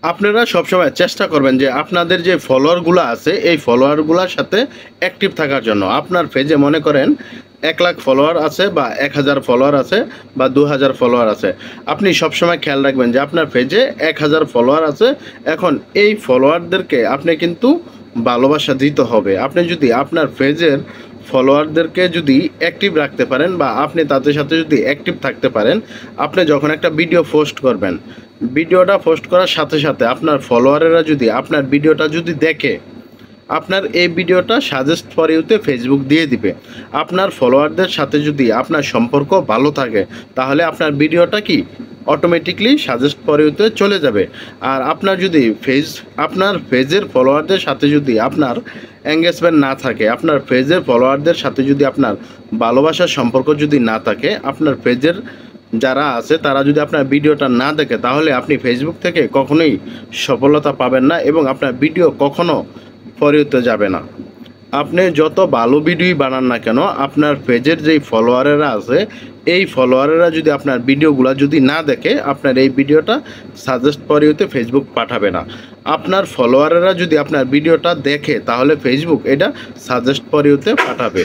আপনারা সবসময় চেষ্টা করবেন যে আপনাদের যে ফলোয়ারগুলো আছে এই ফলোয়ারগুলোর সাথে অ্যাক্টিভ থাকার জন্য। আপনার পেজে মনে করেন 1,00,000 ফলোয়ার আছে বা 1,000 ফলোয়ার আছে বা 2,000 ফলোয়ার আছে। আপনি সবসময় খেয়াল রাখবেন যে আপনার পেজে 1,000 ফলোয়ার আছে। এখন এই ফলোয়ারদেরকে আপনি কিন্তু ভালোবাসা দিতে হবে। আপনি যদি আপনার পেজের ফলোয়ারদেরকে যদি অ্যাক্টিভ রাখতে পারেন বা আপনি তাদের সাথে যদি অ্যাক্টিভ থাকতে পারেন, আপনি যখন একটা ভিডিও পোস্ট করবেন, ভিডিওটা পোস্ট করার সাথে সাথে আপনার ফলোয়ারেরা যদি আপনার ভিডিওটা যদি দেখে, আপনার এই ভিডিওটা সাজেস্ট ফর ইউতে ফেসবুক দিয়ে দিবে। আপনার ফলোয়ারদের সাথে যদি আপনার সম্পর্ক ভালো থাকে তাহলে আপনার ভিডিওটা কি অটোমেটিকলি সাজেস্ট ফর ইউতে চলে যাবে। আর আপনার যদি আপনার পেজের ফলোয়ারদের সাথে যদি আপনার এঙ্গেজমেন্ট না থাকে, আপনার পেজের ফলোয়ারদের সাথে যদি আপনার ভালোবাসার সম্পর্ক যদি না থাকে, আপনার পেজের যারা আছে তারা যদি আপনার ভিডিওটা না দেখে, তাহলে আপনি ফেসবুক থেকে কখনোই সফলতা পাবেন না এবং আপনার ভিডিও কখনো ফর ইউতে যাবে না। আপনি যত ভালো ভিডিওই বানান না কেন, আপনার পেজের যেই ফলোয়ারেরা আছে এই ফলোয়ারেরা যদি আপনার ভিডিওগুলো যদি না দেখে, আপনার এই ভিডিওটা সাজেস্ট ফর ইউতে ফেসবুক পাঠাবে না। আপনার ফলোয়ারেরা যদি আপনার ভিডিওটা দেখে তাহলে ফেসবুক এটা সাজেস্ট ফর ইউতে পাঠাবে।